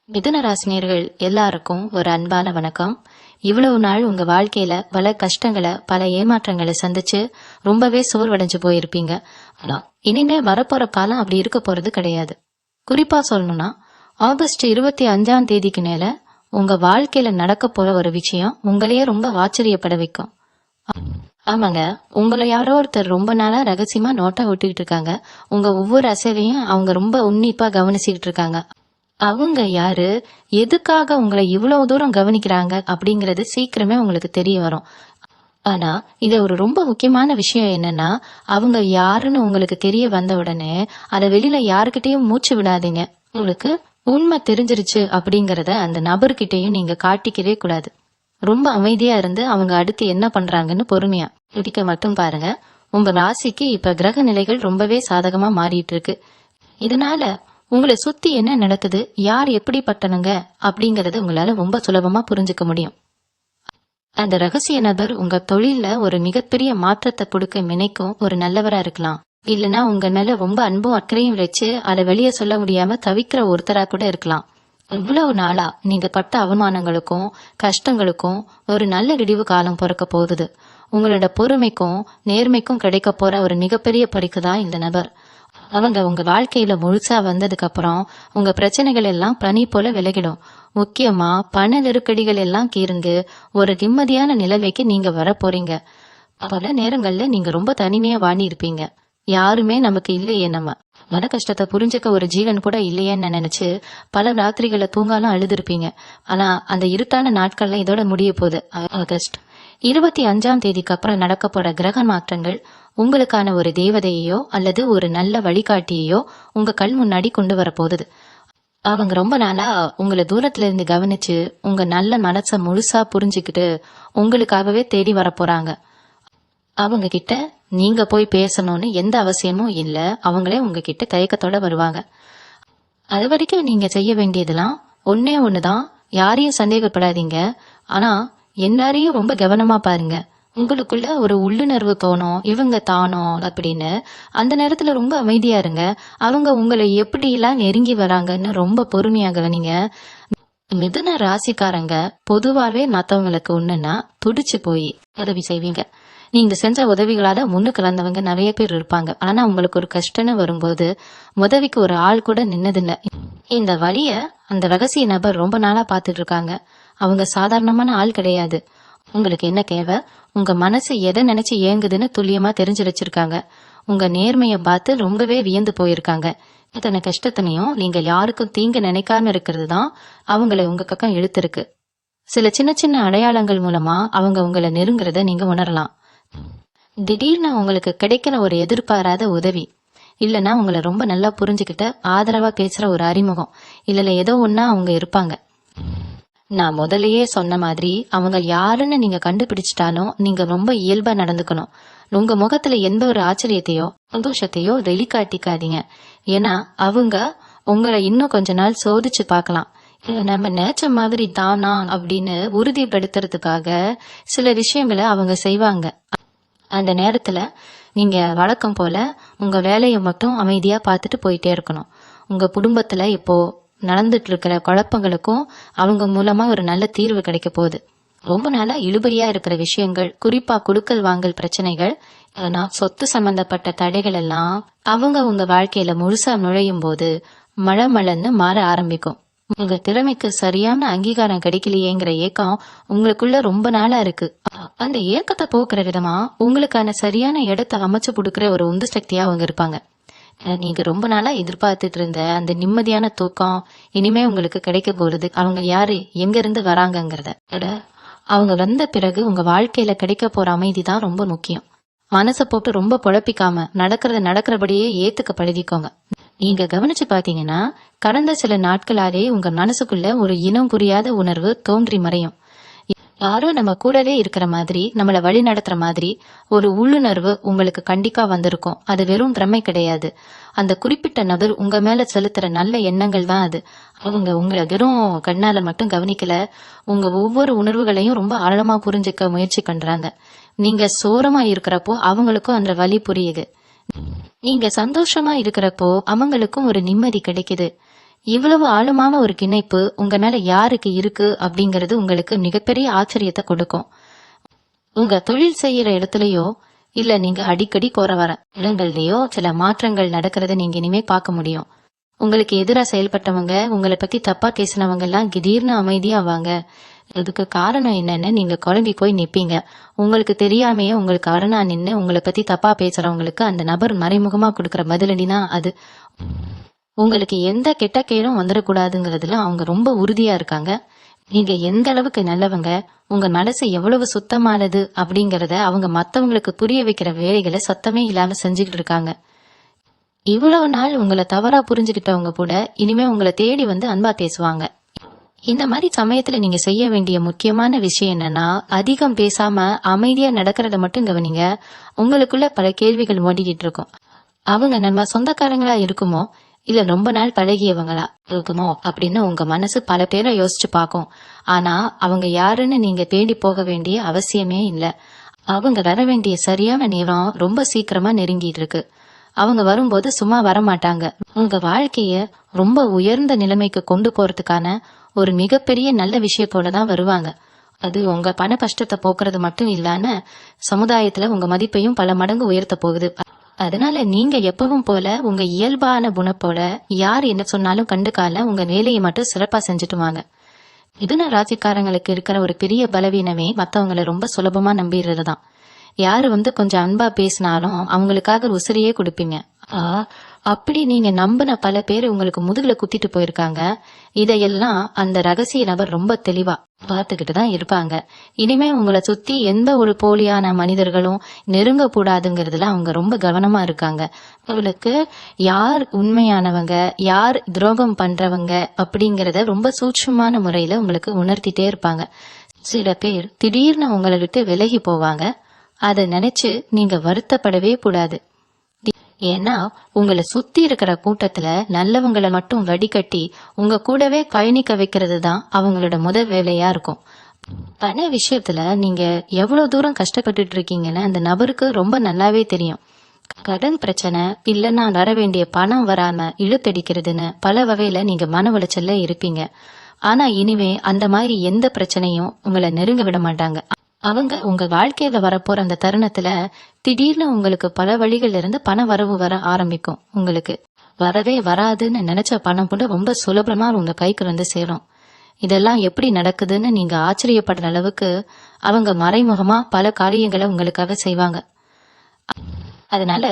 மிதுன ராசினியர்கள் எல்லாருக்கும் ஒரு அன்பான வணக்கம். இவ்வளவு நாள் உங்க வாழ்க்கையில பல கஷ்டங்களை, பல ஏமாற்றங்களை சந்திச்சு ரொம்பவே சோர்வடைஞ்சு போயிருப்பீங்க. ஆனா இனிமே வரப்போற காலம் அப்படி இருக்க போறது கிடையாது. குறிப்பா சொல்லணும்னா, ஆகஸ்ட் 25ஆம் தேதிக்கு மேல உங்க வாழ்க்கையில நடக்க போற ஒரு விஷயம் உங்களையே ரொம்ப ஆச்சரியப்பட வைக்கும். ஆமாங்க, உங்களை யாரோ ஒருத்தர் ரொம்ப நாளா ரகசியமா நோட்டா விட்டுக்கிட்டு இருக்காங்க. உங்க ஒவ்வொரு அசைவையும் அவங்க ரொம்ப உன்னிப்பா கவனிச்சுக்கிட்டு இருக்காங்க. அவங்க யாரு, எதுக்காக உங்களை இவ்வளவு தூரம் கவனிக்கிறாங்க அப்படிங்கறது சீக்கிரமே உங்களுக்கு தெரிய வரும். ஆனா இது ஒரு ரொம்ப முக்கியமான விஷயம் என்னன்னா, அவங்க யாருன்னு உங்களுக்கு தெரிய வந்த உடனே அதை வெளியில யாருக்கிட்டையும் மூச்சு விடாதீங்க. உங்களுக்கு உண்மை தெரிஞ்சிருச்சு அப்படிங்கறத அந்த நபர்கிட்டயும் நீங்க காட்டிக்கவே கூடாது. ரொம்ப அமைதியா இருந்து அவங்க அடுத்து என்ன பண்றாங்கன்னு பொறுமையா பிடிக்க மட்டும் பாருங்க. உங்க ராசிக்கு இப்ப கிரக நிலைகள் ரொம்பவே சாதகமா மாறிட்டு இருக்கு. இதனால உங்களை சுத்தி என்ன நடக்குது, யார் எப்படிப்பட்டனுங்க அப்படிங்கறத உங்களால ரொம்ப சுலபமா புரிஞ்சுக்க முடியும். அந்த ரகசிய நபர் உங்க தொழில ஒரு மிகப்பெரிய மாற்றத்தை கொடுக்க நினைக்கும் ஒரு நல்லவரா இருக்கலாம். இல்லனா உங்க மேல ரொம்ப அன்பும் அக்கறையும் வச்சு அதை வெளியே சொல்ல முடியாம தவிக்கிற ஒருத்தரா கூட இருக்கலாம். இவ்வளவு நாளா நீங்க பட்ட அவமானங்களுக்கும் கஷ்டங்களுக்கும் ஒரு நல்ல விடிவு காலம் பிறக்க போகுது. உங்களோட பொறுமைக்கும் நேர்மைக்கும் கிடைக்க போற ஒரு மிகப்பெரிய பரிசு தான் இந்த நபர். அவங்க உங்க வாழ்க்கையில முழுசா வந்ததுக்கு அப்புறம் உங்க பிரச்சனைகள் எல்லாம் பனி போல விலகிடும். முக்கியமா பண நெருக்கடிகள் எல்லாம் கீருங்கு ஒரு நிம்மதியான நிலைமைக்கு நீங்க வர போறீங்க. பல நேரங்கள்ல நீங்க ரொம்ப தனிமையா வாணி இருப்பீங்க. யாருமே நமக்கு இல்லையே, நம்ம மன கஷ்டத்தை புரிஞ்சுக்க ஒரு ஜீவன் கூட இல்லையேன்னு நினைச்சு பல ராத்திரிகளை தூங்காலும் அழுதுருப்பீங்க. ஆனா அந்த இருட்டான நாட்கள்ல இதோட முடிய போகுது. ஆகஸ்ட் 25ஆம் தேதிக்கு அப்புறம் நடக்க போற கிரக மாற்றங்கள் உங்களுக்கான ஒரு தேவதையோ அல்லது ஒரு நல்ல வழிகாட்டியோ உங்க கண் முன்னாடி கொண்டு வர போகுது. அவங்க ரொம்ப நாளா உங்களை தூரத்துல இருந்து கவனிச்சு உங்க நல்ல மனச முழுசா புரிஞ்சுக்கிட்டு உங்களுக்காகவே தேடி வர போறாங்க. அவங்க கிட்ட நீங்க போய் பேசணும்னு எந்த அவசியமும் இல்ல. அவங்களே உங்ககிட்ட தயக்கத்தோட வருவாங்க. அது வரைக்கும் நீங்க செய்ய வேண்டியதெல்லாம் ஒன்னே ஒண்ணுதான். யாரையும் சந்தேகப்படாதீங்க. ஆனா எல்லாரையும் ரொம்ப கவனமா பாருங்க. உங்களுக்குள்ள ஒரு உள்ளுணர்வு தோணும், இவங்க தானோ அப்படின்னு. அந்த நேரத்துல ரொம்ப அமைதியா இருங்க. அவங்க உங்களை எப்படி எல்லாம் நெருங்கி வராங்கன்னு ரொம்ப பொறுமையா கவனிங்க. மிதுன ராசிக்காரங்க பொதுவாவே மத்தவங்களுக்கு ஒண்ணுன்னா துடிச்சு போய் உதவி செய்வீங்க. நீங்க செஞ்ச உதவிகளால முன்னுக்கு வந்தவங்க நிறைய பேர் இருப்பாங்க. ஆனா உங்களுக்கு ஒரு கஷ்டம்னு வரும்போது உதவிக்கு ஒரு ஆள் கூட நின்னதில்ல. இந்த வழிய அந்த ரகசிய நபர் ரொம்ப நாளா பாத்துட்டு இருக்காங்க. அவங்க சாதாரணமான ஆள் கிடையாது. உங்களுக்கு என்ன தேவை, உங்க மனசு எதை நினைச்சு ஏங்குதுன்னு துல்லியமா தெரிஞ்சு வச்சிருக்காங்க. உங்க நேர்மைய பார்த்து ரொம்பவே வியந்து போயிருக்காங்க. இத்தனை கஷ்டத்தினையும் நீங்க யாருக்கும் தீங்கு நினைக்காம இருக்கிறது தான் அவங்களை உங்க பக்கம் இழுத்திருக்கு. சில சின்ன சின்ன அடையாளங்கள் மூலமா அவங்க உங்களை நெருங்குறத நீங்க உணரலாம். திடீர்னு உங்களுக்கு கிடைக்கிற ஒரு எதிர்பாராத உதவி, இல்லைன்னா உங்களை ரொம்ப நல்லா புரிஞ்சுக்கிட்ட ஆதரவா பேசுற ஒரு அறிமுகம், இல்ல ஏதோ ஒன்னா அவங்க இருப்பாங்க. நான் முதலையே சொன்ன மாதிரி அவங்க யாருன்னு நீங்க கண்டுபிடிச்சிட்டாலும் நீங்க ரொம்ப இயல்பா நடந்துக்கணும். உங்க முகத்துல எந்த ஒரு ஆச்சரியத்தையோ சந்தோஷத்தையோ வெளிக்காட்டிக்காதீங்க. ஏன்னா அவங்க உங்களை இன்னும் கொஞ்ச நாள் சோதிச்சு பார்க்கலாம். நம்ம நேச்ச மாதிரி தானா அப்படின்னு உறுதிப்படுத்துறதுக்காக சில விஷயங்களை அவங்க செய்வாங்க. அந்த நேரத்துல நீங்க வழக்கம் போல உங்க வேலையை மட்டும் அமைதியா பார்த்துட்டு போயிட்டே இருக்கணும். உங்க குடும்பத்துல இப்போ நடந்துட்டு இருக்கிற குழப்பங்களுக்கும் அவங்க மூலமா ஒரு நல்ல தீர்வு கிடைக்க போகுது. ரொம்ப நாளா இழுபறியா இருக்கிற விஷயங்கள், குறிப்பா குடுக்கல் வாங்கல் பிரச்சனைகள், சொத்து சம்பந்தப்பட்ட தடைகள் எல்லாம் அவங்க உங்க வாழ்க்கையில முழுசா நுழையும் போது மழமழன்னு மாற ஆரம்பிக்கும். உங்க திறமைக்கு சரியான அங்கீகாரம் கிடைக்கலையேங்கிற ஏக்கம் உங்களுக்குள்ள ரொம்ப நாளா இருக்கு. அந்த ஏக்கத்தை போக்குற விதமா உங்களுக்கான சரியான இடத்தை அமைச்சு கொடுக்கற ஒரு உந்து சக்தியா அவங்க இருப்பாங்க. நீங்க ரொம்ப நாளா எதிர்பார்த்துட்டு இருந்த அந்த நிம்மதியான தூக்கம் இனிமே உங்களுக்கு கிடைக்க போறது. அவங்க யாரு, எங்க இருந்து வராங்கங்கிறத அவங்க வந்த பிறகு உங்க வாழ்க்கையில கிடைக்க போற அமைதி தான் ரொம்ப முக்கியம். மனசை போட்டு ரொம்ப குழப்பிக்காம நடக்கிறபடியே ஏத்துக்க பழகிக்கோங்க. நீங்க கவனிச்சு பாத்தீங்கன்னா கடந்த சில நாட்களாலே உங்க மனசுக்குள்ள ஒரு இனம் புரியாத உணர்வு தோன்றி மறையும். யாரோ நம்ம கூடவே இருக்கிற மாதிரி, நம்மள வழி நடத்துற மாதிரி ஒரு உள்ளுணர்வு உங்களுக்கு கண்டிப்பா வந்திருக்கும். அது வெறும் பிரமை கிடையாது. அந்த குறிப்பிட்ட நபர் உங்க மேல செலுத்துற நல்ல எண்ணங்கள் தான் அது. அவங்க உங்களை வெறும் கண்ணால மட்டும் கவனிக்கல, உங்க ஒவ்வொரு உணர்வுகளையும் ரொம்ப ஆழமா புரிஞ்சுக்க முயற்சி பண்றாங்க. நீங்க சோரமா இருக்கிறப்போ அவங்களுக்கும் அந்த வலி புரியுது. நீங்க சந்தோஷமா இருக்கிறப்போ அவங்களுக்கும் ஒரு நிம்மதி கிடைக்குது. இவ்வளவு ஆழமான ஒரு இணைப்பு உங்க மேல யாருக்கு இருக்கு அப்படிங்கறது உங்களுக்கு மிகப்பெரிய ஆச்சரியத்தை கொடுக்கும். உங்க தொழில் செய்யற இடத்துலயோ இல்ல நீங்க அடிக்கடி போற வர இடங்கள்லயோ சில மாற்றங்கள் நடக்கிறத நீங்க இனிமே பார்க்க முடியும். உங்களுக்கு எதிரா செயல்பட்டவங்க, உங்களை பத்தி தப்பா பேசினவங்க எல்லாம் திடீர்னு அமைதியாவாங்க. இதுக்கு காரணம் என்னன்னு நீங்க குழம்பி போய் நிப்பீங்க. உங்களுக்கு தெரியாமையே உங்களுக்கு அரணா நின்னு உங்களை பத்தி தப்பா பேசுறவங்களுக்கு அந்த நபர் மறைமுகமா கொடுக்கற பதிலடினா அது. உங்களுக்கு எந்த கெட்ட கேடும் வந்துடக்கூடாதுங்கிறதுல அவங்க ரொம்ப உறுதியா இருக்காங்க. நீங்க எந்த அளவுக்கு நல்லவங்க, உங்க மனசு எவ்வளவு சுத்தமானது அப்படிங்கறத அவங்க மத்தவங்களுக்கு புரிய வைக்கிற வேலைகளை சத்தமே இல்லாம செஞ்சுக்கிட்டு இருக்காங்க. இவ்வளவு நாள் உங்களை தவறா புரிஞ்சுக்கிட்டவங்க கூட இனிமே உங்களை தேடி வந்து அன்பா பேசுவாங்க. இந்த மாதிரி சமயத்துல நீங்க செய்ய வேண்டிய முக்கியமான விஷயம் என்னன்னா, அதிகம் பேசாம அமைதியா நடக்கிறத மட்டும் கவனிங்க. உங்களுக்குள்ள பல கேள்விகள் ஓடிக்கிட்டு இருக்கும். அவங்க நம்ம சொந்தக்காரங்களா இருக்குமோ இல்ல ரொம்ப நாள் பழகியவங்களா இருக்குமோ அப்படின்னு உங்க மனசு பல பேரை யோசிச்சு பார்க்கும். ஆனா அவங்க யாருன்னு நீங்க தேடி போக வேண்டிய அவசியமே இல்ல. அவங்க வர வேண்டிய சரியான நேரம் ரொம்ப சீக்கிரமா நெருங்கிட்டு இருக்கு. அவங்க வரும்போது சும்மா வரமாட்டாங்க. உங்க வாழ்க்கைய ரொம்ப உயர்ந்த நிலைமைக்கு கொண்டு போறதுக்கான ஒரு மிகப்பெரிய நல்ல விஷயத்தோடதான் வருவாங்க. அது உங்க பண கஷ்டத்தை போக்குறது மட்டும் இல்லாம சமுதாயத்துல உங்க மதிப்பையும் பல மடங்கு உயர்த்த போகுது. அதனால நீங்க எப்பவும் போல உங்க இயல்பான குணப்போல யார் என்ன சொன்னாலும் கண்டுக்கால உங்க வேலையை மட்டும் சிறப்பா செஞ்சுட்டு வாங்க. மிதுன ராசிக்காரங்களுக்கு இருக்கிற ஒரு பெரிய பலவீனமே மத்தவங்களை ரொம்ப சுலபமா நம்பிடுறதுதான். யாரு கொஞ்சம் அன்பா பேசினாலும் அவங்களுக்காக உசிரியே கொடுப்பீங்க. அப்படி நீங்க நம்பின பல பேர் உங்களுக்கு முதுகுல குத்திட்டு போயிருக்காங்க. இதையெல்லாம் அந்த ரகசிய நபர் ரொம்ப தெளிவா பார்த்துக்கிட்டு தான் இருப்பாங்க. இனிமே உங்களை சுத்தி எந்த ஒரு போலியான மனிதர்களும் நெருங்க கூடாதுங்கிறதுல அவங்க ரொம்ப கவனமா இருக்காங்க. உங்களுக்கு யார் உண்மையானவங்க, யார் துரோகம் பண்றவங்க அப்படிங்கறத ரொம்ப சூட்சமான முறையில உங்களுக்கு உணர்த்திட்டே இருப்பாங்க. சில பேர் திடீர்னு உங்களை விட்டு விலகி போவாங்க. அதை நினைச்சு நீங்க வருத்தப்படவே கூடாது. ஏன்னா உங்களை சுத்தி இருக்கிற கூட்டத்துல நல்லவங்களை மட்டும் வடிகட்டி உங்க கூடவே பயணிக்க வைக்கிறது தான் அவங்களோட முதல் வேலையா இருக்கும். பண விஷயத்துல நீங்க எவ்வளவு தூரம் கஷ்டப்பட்டுட்டு இருக்கீங்கன்னு அந்த நபருக்கு ரொம்ப நல்லாவே தெரியும். கடன் பிரச்சனை இல்லைன்னா வர வேண்டிய பணம் வராம இழுத்தடிக்கிறதுன்னு பல வகையில நீங்க மன உளைச்சல்ல இருப்பீங்க. ஆனா இனிமே அந்த மாதிரி எந்த பிரச்சனையும் உங்களை நெருங்க விட மாட்டாங்க. அவங்க உங்க வாழ்க்கையில வரப்போற அந்த தருணத்துல திடீர்னு உங்களுக்கு பல வழிகள் இருந்து பண வரவு வர ஆரம்பிக்கும். உங்களுக்கு வரவே வராதுன்னு நினைச்ச பணம் கூட ரொம்ப சுலபமா உங்க கைக்கு சேரும். இதெல்லாம் எப்படி நடக்குதுன்னு நீங்க ஆச்சரியப்படுற அளவுக்கு அவங்க மறைமுகமா பல காரியங்களை உங்களுக்காக செய்வாங்க. அதனால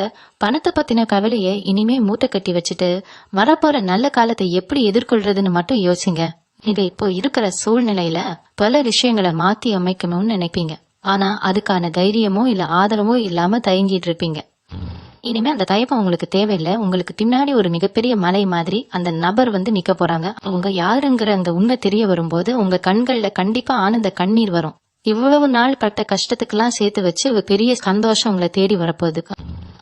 பணத்தை பத்தின கவலையை இனிமே மூட்டை கட்டி வச்சுட்டு வரப்போற நல்ல காலத்தை எப்படி எதிர்கொள்றதுன்னு மட்டும் யோசிங்க. நீங்க இப்போ இருக்கிற சூழ்நிலையில பல விஷயங்களை மாத்தி அமைக்கணும்னு நினைப்பீங்க. ஆனா அதுக்கான தைரியமோ இல்ல ஆதரவோ இல்லாம தயங்கிட்டு இருப்பீங்க. இனிமே அந்த தயக்கம் உங்களுக்கு தேவையில்லை. உங்களுக்கு பின்னாடி ஒரு மிகப்பெரிய மலை மாதிரி அந்த நபர் நிக்க போறாங்க. அவங்க யாருங்கிற அந்த உண்மை தெரிய வரும்போது உங்க கண்கள்ல கண்டிப்பா ஆனந்த கண்ணீர் வரும். இவ்வளவு நாள் பட்ட கஷ்டத்துக்கெல்லாம் சேர்த்து வச்சு ஒரு பெரிய சந்தோஷம் உங்களை தேடி வரப்போகுது.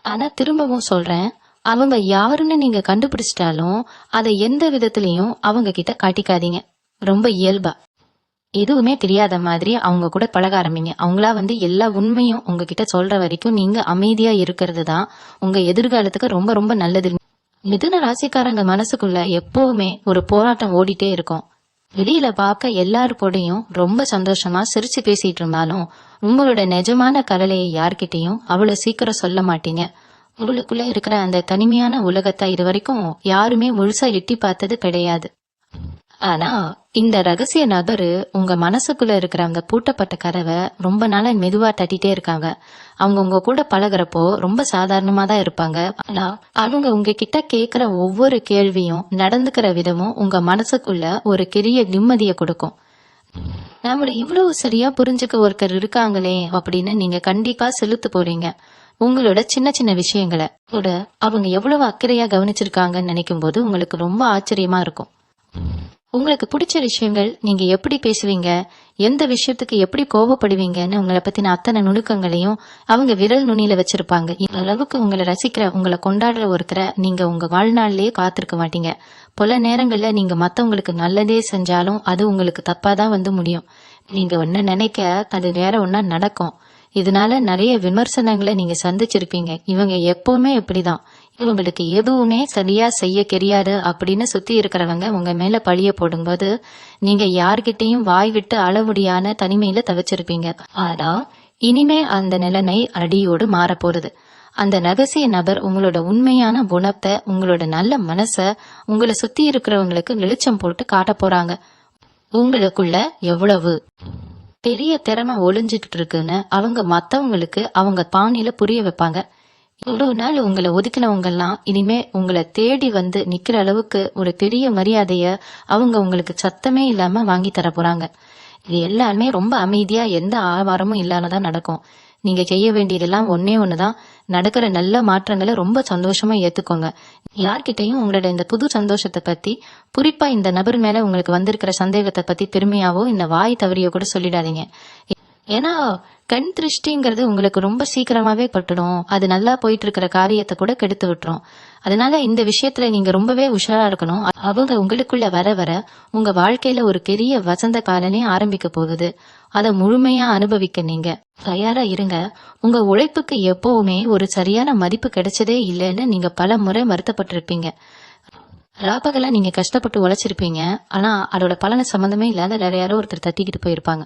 ஆனா திரும்பவும் சொல்றேன், அவங்க யாருன்னு நீங்க கண்டுபிடிச்சிட்டாலும் அதை எந்த விதத்திலையும் அவங்க கிட்ட காட்டிக்காதீங்க. ரொம்ப இயல்பா எதுவுமே தெரியாத மாதிரி அவங்க கூட பழக ஆரம்பிங்க. அவங்களா எல்லா உண்மையும் உங்ககிட்ட சொல்ற வரைக்கும் நீங்க அமைதியா இருக்கிறது தான் உங்க எதிர்காலத்துக்கு ரொம்ப ரொம்ப நல்லது. மிதுன ராசிக்காரங்க மனசுக்குள்ள எப்பவுமே ஒரு போராட்டம் ஓடிட்டே இருக்கும். வெளியில பார்க்க எல்லாரு கூடயும் ரொம்ப சந்தோஷமா சிரிச்சு பேசிட்டு இருந்தாலும் உங்களோட நிஜமான கவலையை யார்கிட்டையும் அவ்வளவு சீக்கிரம் சொல்ல மாட்டீங்க. உங்களுக்குள்ள இருக்கிற அந்த தனிமையான உலகத்தை இது வரைக்கும் யாருமே முழுசா எட்டி பார்த்தது கிடையாது. ஆனா இந்த ரகசிய நபரு உங்க மனசுக்குள்ள இருக்கிற அந்த பூட்டப்பட்ட கதவை ரொம்ப நாளா மெதுவா தட்டிட்டே இருக்காங்க. அவங்க உங்க கூட பழகுறப்போ ரொம்ப சாதாரணமா தான் இருப்பாங்க. ஆனா அவங்க உங்ககிட்ட கேக்குற ஒவ்வொரு கேள்வியும் நடந்துக்கிற விதமும் உங்க மனசுக்குள்ள ஒரு பெரிய நிம்மதியை கொடுக்கும். நம்மள இவ்வளவு சரியா புரிஞ்சுக்க ஒருத்தர் இருக்காங்களே அப்படின்னு நீங்க கண்டிப்பா செலுத்து போறீங்க. உங்களோட சின்ன சின்ன விஷயங்களை கூட அவங்க எவ்வளவு அக்கறையா கவனிச்சிருக்காங்கன்னு நினைக்கும் போது உங்களுக்கு ரொம்ப ஆச்சரியமா இருக்கும். உங்களுக்கு பிடிச்ச விஷயங்கள், நீங்க எப்படி பேசுவீங்க, எந்த விஷயத்துக்கு எப்படி கோபப்படுவீங்கன்னு உங்களை பத்தின அத்தனை நுணுக்கங்களையும் அவங்க விரல் நுனியில வச்சிருப்பாங்க. இந்த அளவுக்கு உங்களை ரசிக்கிற, உங்களை கொண்டாடுற ஒருத்தரை நீங்க உங்க வாழ்நாளிலேயே காத்திருக்க மாட்டீங்க. பல நேரங்கள்ல நீங்க மத்தவங்களுக்கு நல்லதே செஞ்சாலும் அது உங்களுக்கு தப்பாதான் முடியும். நீங்க ஒன்ன நினைக்க அது வேற ஒன்னா நடக்கும். இதனால நிறைய விமர்சனங்களை நீங்க சந்திச்சிருப்பீங்க. இவங்க எப்பவுமே இப்படிதான், இவங்களுக்கு எதுவுமே சரியா செய்ய தெரியாது அப்படின்னு சுத்தி இருக்கிறவங்க உங்க மேல பழிய போடும்போது நீங்க யார்கிட்டயும் வாய் விட்டு அள முடியாத தனிமையில தவிச்சிருப்பீங்க. ஆனா இனிமே அந்த நிலைமை அடியோடு மாற போறது. அந்த ரகசிய நபர் உங்களோட உண்மையான குணத்தை, உங்களோட நல்ல மனச உங்களை சுத்தி இருக்கிறவங்களுக்கு வெளிச்சம் போட்டு காட்ட போறாங்க. உங்களுக்குள்ள எவ்வளவு பெரிய திறமை ஒளிஞ்சுக்கிட்டு இருக்குன்னு அவங்க மத்தவங்களுக்கு அவங்க பாணியில புரிய வைப்பாங்க. இவ்வளவு நாள் உங்களை ஒதுக்கினவங்க எல்லாம் இனிமே உங்களை தேடி வந்து நிக்கிற அளவுக்கு ஒரு பெரிய மரியாதைய அவங்க உங்களுக்கு சத்தமே இல்லாம வாங்கி தர போறாங்க. இது எல்லாமே ரொம்ப அமைதியா எந்த ஆவாரமும் இல்லாமதான் நடக்கும். நீங்க செய்ய வேண்டியதெல்லாம் ஒன்னே ஒண்ணுதான். நடக்கிற நல்ல மாற்றங்களை ரொம்ப சந்தோஷமா ஏத்துக்கோங்க. யார்கிட்டையும் உங்களோட இந்த புது சந்தோஷத்தை பத்தி, குறிப்பா இந்த நபர் மேல உங்களுக்கு வந்திருக்கிற சந்தேகத்தை பத்தி பெருமையாவோ இந்த வாய் தவறியோ கூட சொல்லிடாதீங்க. ஏன்னா கண் திருஷ்டிங்கிறது உங்களுக்கு ரொம்ப சீக்கிரமாவே பட்டுடும். அது நல்லா போயிட்டு இருக்கிற காரியத்தை கூட கெடுத்து விட்டுரும். அதனால இந்த விஷயத்துல நீங்க ரொம்பவே உஷாரா இருக்கணும். அவங்க உங்களுக்குள்ள வர வர உங்க வாழ்க்கையில ஒரு பெரிய வசந்த காலனே ஆரம்பிக்க போகுது. அதை முழுமையா அனுபவிக்க நீங்க தயாரா இருங்க. உங்க உழைப்புக்கு எப்பவுமே ஒரு சரியான மதிப்பு கிடைச்சதே இல்லைன்னு நீங்க பல முறை வருத்தப்பட்டிருப்பீங்க. ராப்பகலா நீங்க கஷ்டப்பட்டு உழைச்சிருப்பீங்க. ஆனா அதோட பலனை சம்பந்தமே இல்லாத வேற யாரோ ஒருத்தர் தட்டிக்கிட்டு போயிருப்பாங்க.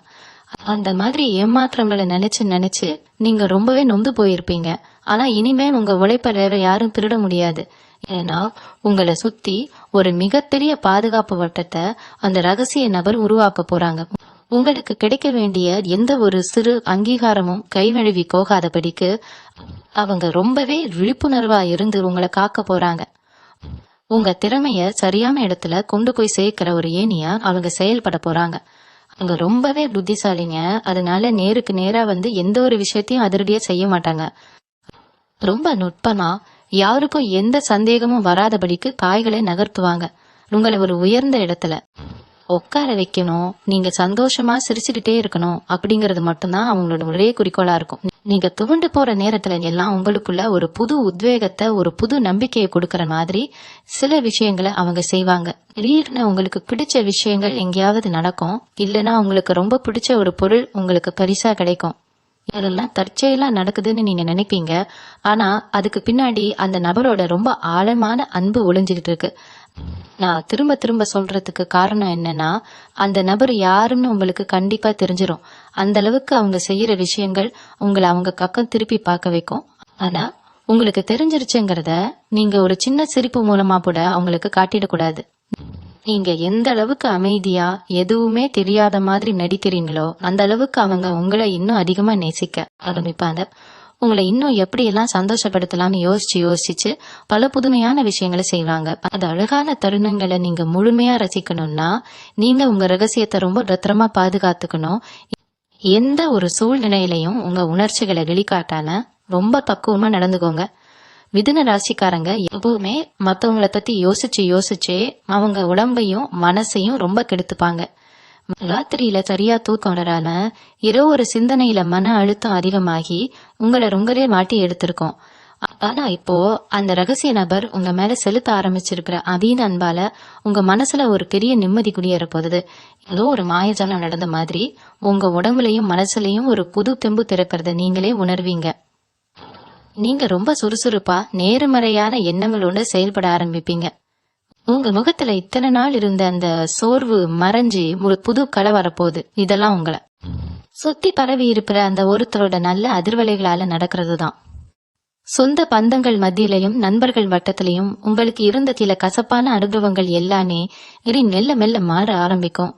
அந்த மாதிரி ஏமாற்றங்களை நினைச்சு நினைச்சு நீங்க ரொம்பவே நொந்து போயிருப்பீங்க. ஆனா இனிமே உங்க உழைப்ப வேற யாரும் திருட முடியாது. ஏன்னா உங்களை சுத்தி ஒரு மிகப்பெரிய பாதுகாப்பு வட்டத்தை அந்த ரகசிய நபர் உருவாக்க போறாங்க. உங்களுக்கு கிடைக்க வேண்டிய எந்த ஒரு சிறு அங்கீகாரமும் கைவழுவி போகாதபடிக்கு அவங்க ரொம்பவே விழிப்புணர்வா இருந்து உங்களை காக்க போறாங்க. உங்க திறமைய சரியான இடத்துல கொண்டு போய் சேர்க்கிற ஒரு ஏணியா அவங்க செயல்பட போறாங்க. அவங்க ரொம்பவே புத்திசாலிங்க. அதனால நேருக்கு நேரா வந்து எந்த ஒரு விஷயத்தையும் அதிரடியா செய்ய மாட்டாங்க. ரொம்ப நுட்பமா யாருக்கும் எந்த சந்தேகமும் வராதபடிக்கு காய்களை நகர்த்துவாங்க. உங்களை ஒரு உயர்ந்த இடத்துல உட்கார வைக்கணும், நீங்க சந்தோஷமா சிரிச்சுக்கிட்டே இருக்கணும் அப்படிங்கறது மட்டும்தான் அவங்களோட ஒரே குறிக்கோளா இருக்கும். நீங்க துவண்டு போற நேரத்துல எல்லாம் உங்களுக்குள்ள ஒரு புது உத்வேகத்தை, ஒரு புது நம்பிக்கையை கொடுக்கற மாதிரி சில விஷயங்களை அவங்க செய்வாங்க. திடீர்னு உங்களுக்கு பிடிச்ச விஷயங்கள் எங்கேயாவது நடக்கும். இல்லைன்னா உங்களுக்கு ரொம்ப பிடிச்ச ஒரு பொருள் உங்களுக்கு பரிசா கிடைக்கும். அதெல்லாம் தற்செயலா நடக்குதுன்னு நீங்க நினைப்பீங்க. ஆனா அதுக்கு பின்னாடி அந்த நபரோட ரொம்ப ஆழமான அன்பு ஒளிஞ்சுக்கிட்டு இருக்கு. நான் திரும்ப திரும்ப சொல்றதுக்கு காரணம் என்னன்னா, அந்த நபர் யாருன்னு உங்களுக்கு கண்டிப்பா தெரிஞ்சிரும். அந்த அளவுக்கு அவங்க செய்யற விஷயங்கள் உங்களை அவங்க பக்கம் திருப்பி பார்க்க வைக்கும். ஆனா உங்களுக்கு தெரிஞ்சிருச்சுங்கிறத நீங்க ஒரு சின்ன சிரிப்பு மூலமா கூட அவங்களுக்கு காட்டிடக்கூடாது. நீங்க எந்த அளவுக்கு அமைதியா எதுவுமே தெரியாத மாதிரி நடிக்கிறீங்களோ அந்த அளவுக்கு அவங்க உங்களை இன்னும் அதிகமா நேசிக்க ஆரம்பிப்பாங்க. உங்களை இன்னும் எப்படி எல்லாம் சந்தோஷப்படுத்தலாம்னு யோசிச்சு பல புதுமையான விஷயங்களை செய்வாங்க. அந்த அழகான தருணங்களை நீங்க முழுமையா ரசிக்கணும்னா நீங்க உங்க ரகசியத்தை ரொம்ப பத்திரமா பாதுகாத்துக்கணும். எந்த ஒரு சூழ்நிலையிலையும் உங்க உணர்ச்சிகளை வெளிக்காட்டாம ரொம்ப பக்குவமா நடந்துக்கோங்க. மிதுன ராசிக்காரங்க எப்பவுமே மத்தவங்கள பத்தி யோசிச்சே அவங்க உடம்பையும் மனசையும் ரொம்ப கெடுத்துப்பாங்க. ராத்திரியில சரியா தூக்கம் வராம இரவு ஒரு சிந்தனையில மன அழுத்தம் அதிகமாகி உங்களை ரொம்பவே மாட்டி எடுத்திருக்கோம். ஆனா இப்போ அந்த ரகசிய நபர் உங்க மேல செலுத்த ஆரம்பிச்சிருக்கிற அதீத அன்பால உங்க மனசுல ஒரு பெரிய நிம்மதி குடியேற போகுது. ஏதோ ஒரு மாயஜாலம் நடந்த மாதிரி உங்க உடம்புலயும் மனசுலயும் ஒரு புது தெம்பு திறக்கிறத நீங்களே உணர்வீங்க. நீங்க ரொம்ப சுறுசுறுப்பா நேர்மறையான எண்ணங்களோட செயல்பட ஆரம்பிப்பீங்க. உங்க முகத்துல இத்தனை நாள் இருந்த அந்த சோர்வு மறைஞ்சி ஒரு புது கலை வரப்போகுது. இதெல்லாம் உங்களை சுத்தி பரவி இருக்கிற அந்த ஒருத்தரோட நல்ல அதிர்வலைகளால நடக்கிறதுதான். சொந்த பந்தங்கள் மத்தியிலையும் நண்பர்கள் வட்டத்திலையும் உங்களுக்கு இருந்த சில கசப்பான அனுபவங்கள் எல்லாமே இனி மெல்ல மெல்ல மாற ஆரம்பிக்கும்.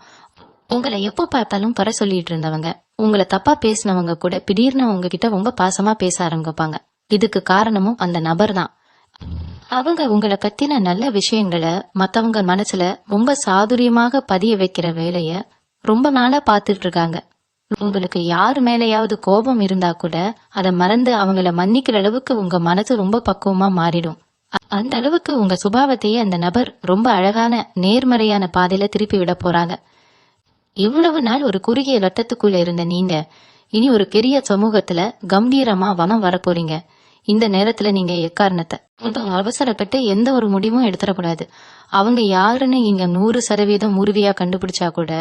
உங்களை எப்போ பார்த்தாலும் குறை சொல்லிட்டு இருந்தவங்க, உங்களை தப்பா பேசினவங்க கூட திடீர்னு உங்ககிட்ட ரொம்ப பாசமா பேச ஆரம்பிப்பாங்க. இதுக்கு காரணமும் அந்த நபர் தான். அவங்க உங்களை பத்தின நல்ல விஷயங்களை மத்தவங்க மனசுல ரொம்ப சாதுரியமாக பதிய வைக்கிற வேலைய ரொம்ப நாளா பாத்துட்டு இருக்காங்க. உங்களுக்கு யாரு மேலேயாவது கோபம் இருந்தா கூட அதை மறந்து அவங்கள மன்னிக்கிற அளவுக்கு உங்க மனசு ரொம்ப பக்குவமா மாறிடும். அந்த அளவுக்கு உங்க சுபாவத்தையே அந்த நபர் ரொம்ப அழகான நேர்மறையான பாதையில திருப்பி விட போறாங்க. இவ்வளவு நாள் ஒரு குறுகிய வட்டத்துக்குள்ள இருந்த நீங்க இனி ஒரு பெரிய சமூகத்துல கம்பீரமா வனம் வரப்போறீங்க. இந்த நேரத்துல நீங்க எக்காரணத்தை அவசரப்பட்டு எந்த ஒரு முடிவும் எடுத்துடக்கூடாது. அவங்க யாருன்னு நீங்க 100% உறுதியா கண்டுபிடிச்சா கூட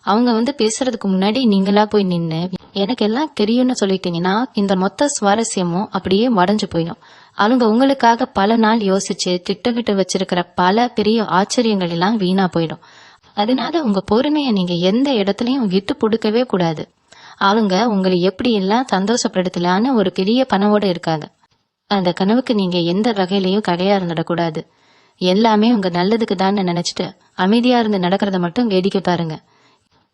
அவங்க பேசுறதுக்கு முன்னாடி நீங்களா போய் நின்னு எனக்கு எல்லாம் தெரியும்னு சொல்லிட்டீங்கன்னா இந்த மொத்த சுவாரஸ்யமும் அப்படியே உடஞ்சு போயிடும். அவங்க உங்களுக்காக பல நாள் யோசிச்சு திட்டமிட்டு வச்சிருக்கிற பல பெரிய ஆச்சரியங்கள் எல்லாம் வீணா போயிடும். அதனால உங்க பொறுமையை நீங்க எந்த இடத்துலயும் விட்டு கொடுக்கவே கூடாது. அவங்க உங்களை எப்படி எல்லாம் சந்தோஷப்படுத்தலான்னு ஒரு பெரிய கனவோட இருக்காங்க. அந்த கனவுக்கு நீங்க எந்த வகையிலையும் கடையா இருந்துடக்கூடாது. எல்லாமே உங்க நல்லதுக்கு தான் நினைச்சிட்டு அமைதியா இருந்து நடக்கிறத மட்டும் வேடிக்கை பாருங்க.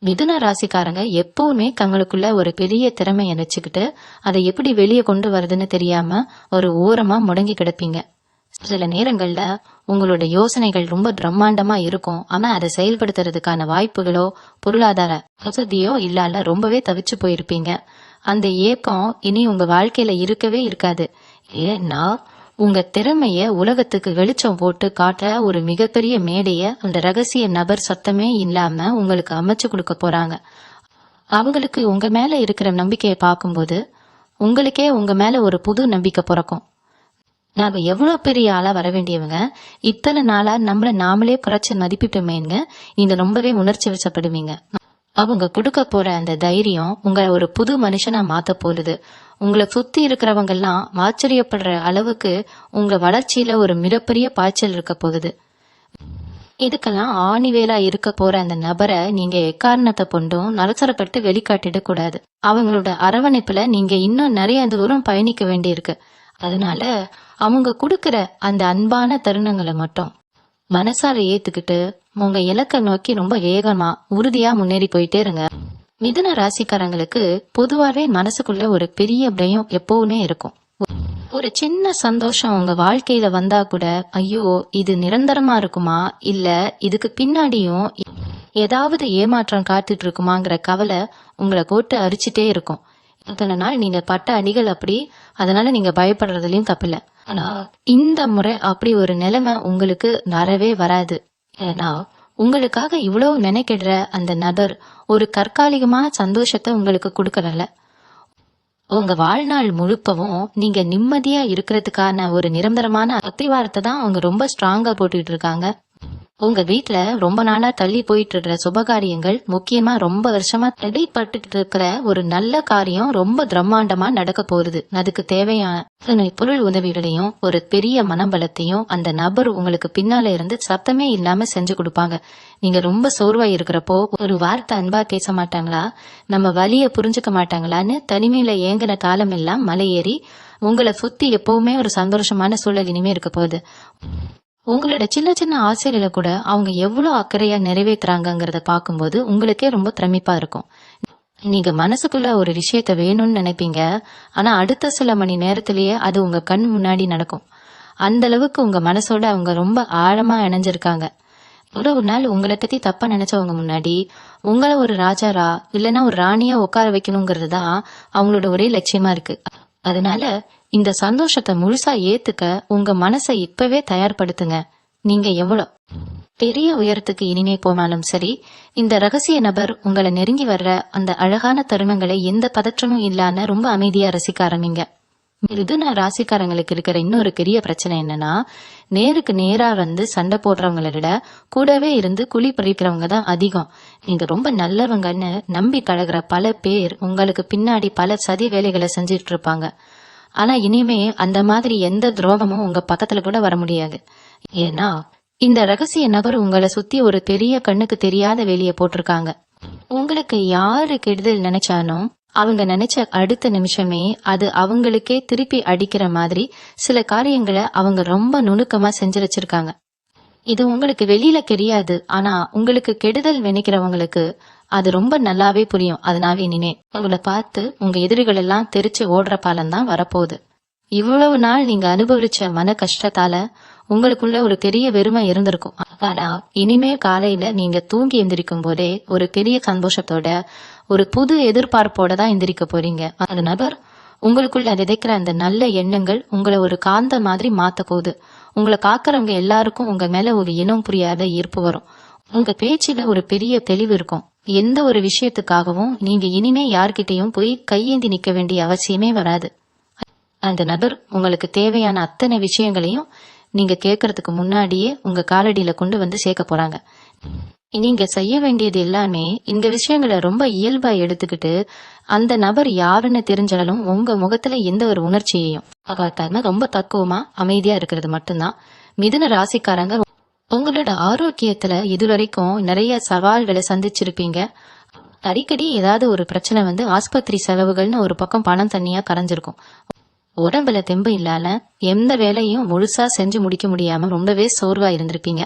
மிதுன ராசிக்காரங்க எப்பவுமே தங்களுக்குள்ள ஒரு பெரிய திறமையை வச்சுக்கிட்டு அதை எப்படி வெளியே கொண்டு வருதுன்னு தெரியாம ஒரு ஓரமா முடங்கி கிடப்பீங்க. சில நேரங்கள்ல உங்களோட யோசனைகள் ரொம்ப பிரம்மாண்டமா இருக்கும். ஆனா அதை செயல்படுத்துறதுக்கான வாய்ப்புகளோ பொருளாதார வசதியோ இல்லால ரொம்பவே தவிச்சு போயிருப்பீங்க. அந்த ஏக்கம் இனி உங்க வாழ்க்கையில இருக்கவே இருக்காது. ஏன்னா உங்க திறமைய உலகத்துக்கு வெளிச்சம் போட்டு காட்ட ஒரு மிகப்பெரிய மேடைய அந்த ரகசிய நபர் சத்தமே இல்லாம உங்களுக்கு அமைச்சு கொடுக்க போறாங்க. அவங்களுக்கு உங்க மேல இருக்கிற நம்பிக்கையை பார்க்கும்போது உங்களுக்கே உங்க மேல ஒரு புது நம்பிக்கை பிறக்கும். நாம எவ்வளவு பெரிய ஆளா வர வேண்டியவங்க, இத்தனை நாளா நம்மள நாமளே குறைச்சு மதிப்பிட்டோமேங்க நீங்க ரொம்பவே உணர்ச்சி வசப்படுவீங்க. அவங்க கொடுக்க போற அந்த தைரியம் உங்களை ஒரு புது மனுஷனா மாத்த போகுது. உங்களை சுத்தி இருக்கிறவங்க எல்லாம் ஆச்சரியப்படுற அளவுக்கு உங்க வளர்ச்சியில ஒரு மிகப்பெரிய பாய்ச்சல் இருக்க போகுது. இதுக்கெல்லாம் ஆணிவேலா இருக்க போற அந்த நபரை நீங்க எக்காரணத்தை கொண்டும் நலசரப்பட்டு வெளிக்காட்டிட கூடாது. அவங்களோட அரவணைப்புல நீங்க இன்னும் நிறைய தூரம் பயணிக்க வேண்டியிருக்கு. அதனால அவங்க கொடுக்கற அந்த அன்பான தருணங்களை மட்டும் மனசார ஏத்துக்கிட்டு உங்க இலக்கை நோக்கி ரொம்ப வேகமா உறுதியா முன்னேறி போயிட்டே இருங்க. மிதுன ராசிக்காரங்களுக்கு பொதுவாவே மனசுக்குள்ள ஒரு பெரிய பயம் எப்பவுமே இருக்கும். ஒரு சின்ன சந்தோஷம் உங்க வாழ்க்கையில வந்தா கூட ஐயோ இது நிரந்தரமா இருக்குமா, இல்ல இதுக்கு பின்னாடியும் ஏதாவது ஏமாற்றம் காத்துட்டு இருக்குமாங்கிற கவலை உங்களை போட்டு அரிச்சுட்டே இருக்கும். இத்தனை நாள் நீங்க பட்ட அடிகள் அப்படி, அதனால நீங்க பயப்படுறதுலயும் தப்பில்ல. ஆனா இந்த முறை அப்படி ஒரு நிலைமை உங்களுக்கு வரவே வராது. ஏன்னா உங்களுக்காக இவ்வளவு மெனக்கிடுற அந்த நபர் ஒரு தற்காலிகமான சந்தோஷத்தை உங்களுக்கு கொடுக்கறல. உங்க வாழ்நாள் முழுக்கவும் நீங்க நிம்மதியா இருக்கிறதுக்கான ஒரு நிரந்தரமான அத்திவாரத்தை தான் அவங்க ரொம்ப ஸ்ட்ராங்கா போட்டுட்டு இருக்காங்க. உங்க வீட்டுல ரொம்ப நாளா தள்ளி போயிட்டு இருக்கிற சுபகாரியங்கள், முக்கியமா ரொம்ப வருஷமா தடைப்பட்டு இருக்கிற ஒரு நல்ல காரியம் ரொம்ப பிரம்மாண்டமா நடக்க போகுது. அதுக்கு தேவையான பொருள் உதவிகளையும் ஒரு பெரிய மனபலத்தையும் அந்த நபர் உங்களுக்கு பின்னால இருந்து சத்தமே இல்லாம செஞ்சு கொடுப்பாங்க. நீங்க ரொம்ப சோர்வா இருக்கிறப்போ ஒரு வார்த்தை அன்பா பேச மாட்டாங்களா, நம்ம வலிய புரிஞ்சுக்க மாட்டாங்களான்னு தனிமையில ஏங்கின காலம் எல்லாம் மலையேறி உங்களை சுத்தி எப்பவுமே ஒரு சந்தோஷமான சூழல் இனிமே இருக்க போகுது. உங்களோட சின்ன சின்ன ஆசைகளை கூட அவங்க எவ்வளவு அக்கறையா நிறைவேற்றுறாங்கிறத பார்க்கும்போது உங்களுக்கே ரொம்ப பிரமிப்பா இருக்கும். நீங்க மனசுக்குள்ள ஒரு விஷயத்த வேணும்னு நினைப்பீங்க, ஆனா அடுத்த சில மணி நேரத்திலேயே அது உங்க கண் முன்னாடி நடக்கும். அந்த அளவுக்கு உங்க மனசோட அவங்க ரொம்ப ஆழமா இணைஞ்சிருக்காங்க. இவ்வளவு நாள் உங்களை பத்தி தப்பா நினைச்சவங்க முன்னாடி உங்களை ஒரு ராஜாரா இல்லைன்னா ஒரு ராணியா உட்கார வைக்கணுங்கிறது தான் அவங்களோட ஒரே லட்சியமா இருக்கு. அதனால இந்த சந்தோஷத்தை முழுசா ஏத்துக்க உங்க மனசை இப்பவே தயார்படுத்துங்க. நீங்க எவ்வளவு பெரிய உயரத்துக்கு இனிமே போனாலும் சரி, இந்த ரகசிய நபர் உங்களை நெருங்கி வர்ற அந்த அழகான தருணங்களை எந்த பதற்றமும் இல்லாம ரொம்ப அமைதியா ரசிக்க ஆரம்பிங்க. மிதுன ராசிக்காரங்களுக்கு இருக்கிற இன்னொரு பெரிய பிரச்சனை என்னன்னா, நேருக்கு நேரா வந்து சண்டை போடுறவங்களை விட கூடவே இருந்து குழி பறிக்கிறவங்க தான் அதிகம். நீங்க ரொம்ப நல்லவங்கன்னு நம்பி கழகிற பல பேர் உங்களுக்கு பின்னாடி பல சதி வேலைகளை செஞ்சிட்டு இருப்பாங்க. ஆனா இனிமே அந்த மாதிரி எந்த துரோகமும் உங்க பக்கத்துல கூட வர முடியாது. ஏன்னா இந்த ரகசிய நபர் உங்களை சுத்தி ஒரு பெரிய கண்ணுக்கு தெரியாத வேலையை போட்டிருக்காங்க. உங்களுக்கு யாரு கெடுதல் நினைச்சாலும் அவங்க நினைச்ச அடுத்த நிமிஷமே அது அவங்களுக்கே திருப்பி அடிக்கிற மாதிரி சில காரியங்களை அவங்க ரொம்ப நுணுக்கமா செஞ்சு வச்சிருக்காங்க. இது உங்களுக்கு வெளியில தெரியாது, ஆனா உங்களுக்கு கெடுதல் நினைக்கிறவங்களுக்கு அது ரொம்ப நல்லாவே புரியும். அதனாவே இனிமே உங்களை பார்த்து உங்க எதிரிகள் எல்லாம் தெரிச்சு ஓடுற பாலம் தான் வரப்போகுது. இவ்வளவு நாள் நீங்க அனுபவிச்ச மன கஷ்டத்தால உங்களுக்குள்ள ஒரு பெரிய வெறுமை இருந்திருக்கும். ஆனா இனிமே காலையில நீங்க தூங்கி எந்திரிக்கும் போதே ஒரு பெரிய சந்தோஷத்தோட ஒரு புது எதிர்பார்ப்போட தான் எந்திரிக்க போறீங்க. அந்த நபர் உங்களுக்குள்ள விதைக்கிற அந்த நல்ல எண்ணங்கள் உங்களை ஒரு காந்த மாதிரி மாத்த போகுது. உங்களை காக்கிறவங்க எல்லாருக்கும் உங்க மேல ஒரு இனம் புரியாத ஈர்ப்பு வரும். உங்க பேச்சுல ஒரு பெரிய தெளிவு இருக்கும். எந்த ஒரு விஷயத்துக்காகவும் நீங்க இனிமே யார்கிட்டையும் போய் கையேந்தி நிக்க வேண்டிய அவசியமே வராது. அந்த நபர் உங்களுக்கு தேவையான அத்தனை விஷயங்களையும் நீங்க கேட்கறதுக்கு முன்னாடியே உங்க காலடியில கொண்டு வந்து சேர்க்க போறாங்க. நீங்க செய்ய வேண்டியது எல்லாமே இந்த விஷயங்களை ரொம்ப இயல்பா எடுத்துக்கிட்டு அந்த நபர் யாருன்னு தெரிஞ்சாலும் உங்க முகத்துல எந்த ஒரு உணர்ச்சியையும் காட்டாம ரொம்ப தக்குவமா அமைதியா இருக்கிறது மட்டும்தான். மிதுன ராசிக்காரங்க, உங்களோட ஆரோக்கியத்துல இதுவரைக்கும் நிறைய சவால்களை சந்திச்சிருப்பீங்க. அடிக்கடி ஏதாவது ஒரு பிரச்சனை வந்து ஆஸ்பத்திரி செலவுகள்னு ஒரு பக்கம் பணம் தண்ணியா கரைஞ்சிருக்கும். உடம்புல தெம்பு இல்லாம எந்த வேலையும் முழுசா செஞ்சு முடிக்க முடியாம ரொம்பவே சோர்வா இருந்திருப்பீங்க.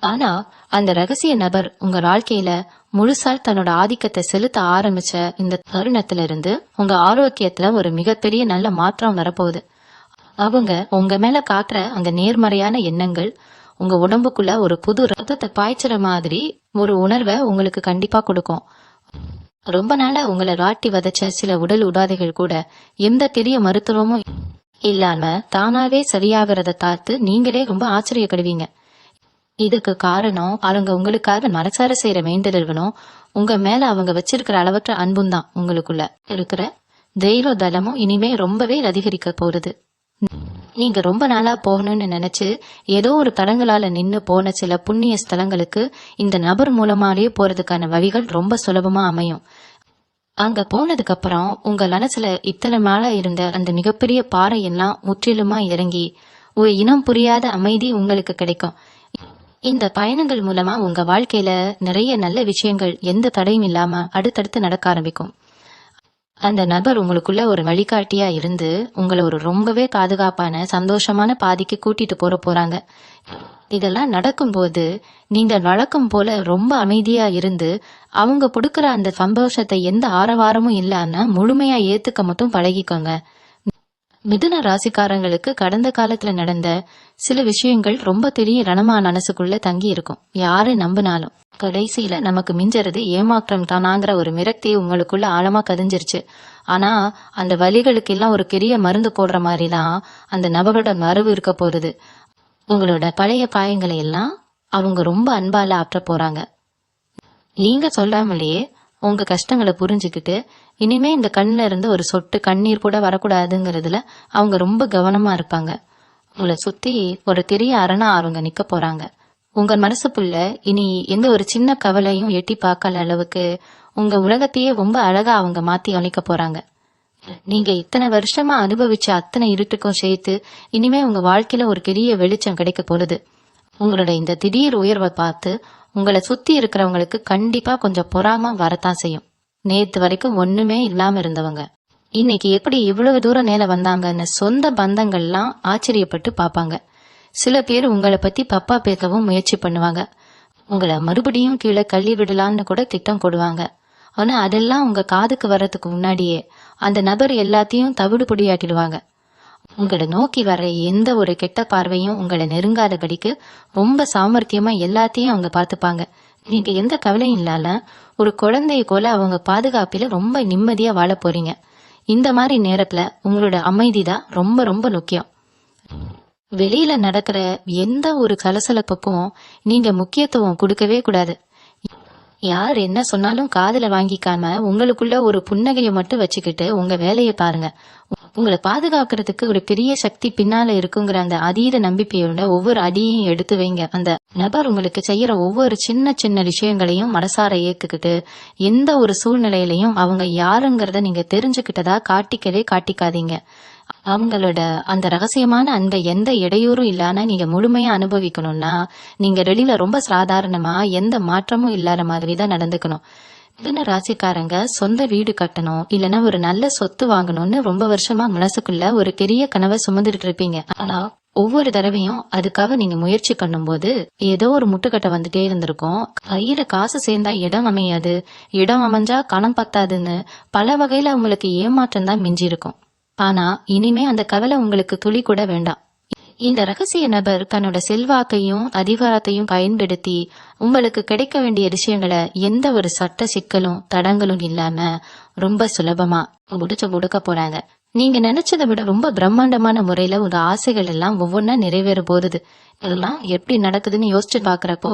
ஆனா அந்த ரகசிய நபர் உங்க வாழ்க்கையில முழுசா தன்னோட ஆதிக்கத்தை செலுத்த ஆரம்பிச்ச இந்த தருணத்துல இருந்து உங்க ஆரோக்கியத்துல ஒரு மிகப்பெரிய நல்ல மாற்றம் வரப்போகுது. அவங்க உங்க மேல காட்டுற அந்த நேர்மறையான எண்ணங்கள் உங்க உடம்புக்குள்ள ஒரு புது ரத்தத்தை பாய்ச்சுற மாதிரி ஒரு உணர்வை உங்களுக்கு கண்டிப்பா கொடுக்கும். ரொம்ப நாளா உங்களை வாட்டி வதச்ச சில உடல் உபாதைகள் கூட எந்த பெரிய மருத்துவமும் இல்லாம தானாவே சரியாகிறத பார்த்து நீங்களே ரொம்ப ஆச்சரியப்படுவீங்க. இதுக்கு காரணம் அவங்க உங்களுக்காக மனசார செய்யற வேண்டுதல்களும் உங்க மேல அவங்க வச்சிருக்கிற அளவற்ற அன்பும் தான். உங்களுக்குள்ள இருக்கிற தெய்வ தலமும் இனிமே ரொம்பவே அதிகரிக்க போறது. நீங்க ரொம்ப நாளா போகணும்னு நினைச்சு ஏதோ ஒரு தடங்களால நின்னு போன சில புண்ணிய ஸ்தலங்களுக்கு இந்த நபர் மூலமாலேயே போறதுக்கான வழிகள் ரொம்ப சுலபமா அமையும். அங்க போனதுக்கு அப்புறம் உங்க மனசுல இத்தனை நாளா இருந்த அந்த மிகப்பெரிய பாறை எல்லாம் முற்றிலுமா இறங்கி ஒரு இனம் புரியாத அமைதி உங்களுக்கு கிடைக்கும். இந்த பயணங்கள் மூலமா உங்க வாழ்க்கையில நிறைய நல்ல விஷயங்கள் எந்த தடையும் இல்லாம அடுத்தடுத்து நடக்க ஆரம்பிக்கும். அந்த நபர் உங்களுக்குள்ள ஒரு வழிகாட்டியா இருந்து உங்களை ஒரு ரொம்பவே பாதுகாப்பான சந்தோஷமான பாதைக்கு கூட்டிட்டு போறாங்க. இதெல்லாம் நடக்கும்போது நீங்க வழக்கம் போல ரொம்ப அமைதியா இருந்து அவங்க கொடுக்கற அந்த சந்தோஷத்தை எந்த ஆரவாரமும் இல்லாம முழுமையா ஏத்துக்க மட்டும் பழகிக்கோங்க. மிதுன ராசிக்காரங்களுக்கு கடந்த காலத்துல நடந்த சில விஷயங்கள் ரொம்ப பெரிய ரணமா மனசுக்குள்ள தங்கி இருக்கும். யாரு நம்பினாலும் கடைசியில நமக்கு மிஞ்சறது ஏமாற்றம் தானாங்கிற ஒரு மிரக்தி உங்களுக்குள்ள ஆழமா கதிஞ்சிருச்சு. ஆனா அந்த வலிகளுக்கு எல்லாம் ஒரு பெரிய மருந்து போடுற மாதிரிதான் அந்த நபரோட மரபு இருக்க போறது. உங்களோட பழைய காயங்களை எல்லாம் அவங்க ரொம்ப அன்பால ஆற்ற போறாங்க. நீங்க சொல்லாமலேயே உங்க கஷ்டங்களை புரிஞ்சுக்கிட்டு இனிமே இந்த கண்ணுல இருந்து ஒரு சொட்டு கண்ணீர் கூட வரக்கூடாதுங்கிறதுல அவங்க ரொம்ப கவனமா இருப்பாங்க. உங்களை சுத்தி ஒரு பெரிய அரணா அவங்க நிக்க போறாங்க. உங்க மனசுக்குள்ள இனி எந்த ஒரு சின்ன கவலையும் எட்டி பார்க்கல அளவுக்கு உங்க உலகத்தையே ரொம்ப அழகா அவங்க மாத்தி அமைக்க போறாங்க. நீங்க இத்தனை வருஷமா அனுபவிச்ச அத்தனை இருட்டுக்கும் சேர்த்து இனிமே உங்க வாழ்க்கையில ஒரு பெரிய வெளிச்சம் கிடைக்க போகுது. உங்களோட இந்த திடீர் உயர்வை பார்த்து உங்களை சுத்தி இருக்கிறவங்களுக்கு கண்டிப்பா கொஞ்சம் பொறாம வரத்தான் செய்யும். நேத்து வரைக்கும் ஒண்ணுமே இல்லாம இருந்தவங்க இன்னைக்கு எப்படி இவ்வளவு தூரம் மேல வந்தாங்கன்னு சொந்த பந்தங்கள்லாம் ஆச்சரியப்பட்டு பாப்பாங்க. சில பேர் உங்களை பத்தி தப்பா பேசவும் முயற்சி பண்ணுவாங்க. உங்களை மறுபடியும் கீழே கள்ளி விடலான்னு கூட திட்டம் போடுவாங்க. ஆனா அதெல்லாம் உங்க காதுக்கு வர்றதுக்கு முன்னாடியே அந்த நபர் எல்லாத்தையும் தவிடு பொடியாட்டிடுவாங்க. உங்களை நோக்கி வர எந்த ஒரு கெட்ட பார்வையும் உங்களை நெருங்காதபடிக்கு ரொம்ப சாமர்த்தியமா எல்லாத்தையும் அவங்க பார்த்துப்பாங்க. நீங்க எந்த கவலையும் இல்லாம ஒரு குழந்தைய போல அவங்க பாதுகாப்பில ரொம்ப நிம்மதியா வாழ போறீங்க. இந்த மாதிரி நேரத்துல உங்களோட அமைதி தான் ரொம்ப ரொம்ப முக்கியம். வெளியில நடக்கிற எந்த ஒரு சலசலப்புக்கும் நீங்க முக்கியத்துவம் கொடுக்கவே கூடாது. யார் என்ன சொன்னாலும் காதுல வாங்கிக்காம உங்களுக்குள்ள ஒரு புன்னகையை மட்டும் வச்சுக்கிட்டு உங்க வேலையை பாருங்க. உங்களை பாதுகாக்கிறதுக்கு ஒரு பெரிய சக்தி பின்னால இருக்குங்கிற அந்த அதீத நம்பிக்கையோட ஒவ்வொரு அடியையும் எடுத்து வைங்க. அந்த நபர் உங்களுக்கு செய்யற ஒவ்வொரு சின்ன சின்ன விஷயங்களையும் மனசார ஏத்துக்கிட்டு எந்த ஒரு சூழ்நிலையிலையும் அவங்க யாருங்கிறத நீங்க தெரிஞ்சுக்கிட்டதா காட்டிக்கவே காட்டிக்காதீங்க. அவங்களோட அந்த ரகசியமான அன்பை எந்த இடையூறும் இல்லாம நீங்க முழுமையா அனுபவிக்கணும்னா நீங்க வெளியில ரொம்ப சாதாரணமா எந்த மாற்றமும் இல்லாத மாதிரிதான் நடந்துக்கணும். மிதுன ராசிக்காரங்க சொந்த வீடு கட்டணும் இல்லைன்னா ஒரு நல்ல சொத்து வாங்கணும்னு ரொம்ப வருஷமா மனசுக்குள்ள ஒரு பெரிய கனவை சுமந்துட்டு இருப்பீங்க. ஆனா ஒவ்வொரு தடவையும் அதுக்காக நீங்க முயற்சி பண்ணும் போது ஏதோ ஒரு முட்டுக்கட்டை வந்துட்டே இருந்திருக்கும். கையில காசு சேர்ந்தா இடம் அமையாது, இடம் அமைஞ்சா கணம் பத்தாதுன்னு பல வகையில உங்களுக்கு ஏமாற்றம் தான் மிஞ்சி இருக்கும். ஆனா இனிமே அந்த கவலை உங்களுக்கு துளி கூட வேண்டாம். இந்த ரகசிய நபர் தன்னோட செல்வாக்கையும் அதிகாரத்தையும் பயன்படுத்தி உங்களுக்கு கிடைக்க வேண்டிய விஷயங்களை எந்த ஒரு சட்ட சிக்கலும் தடங்களும் இல்லாம ரொம்ப சுலபமா முடுக்க போறாங்க. நீங்க நினைச்சதை விட ரொம்ப பிரம்மாண்டமான முறையில உங்க ஆசைகள் எல்லாம் ஒவ்வொன்னா நிறைவேற போகுது. இதெல்லாம் எப்படி நடக்குதுன்னு யோசிச்சு பாக்குறப்போ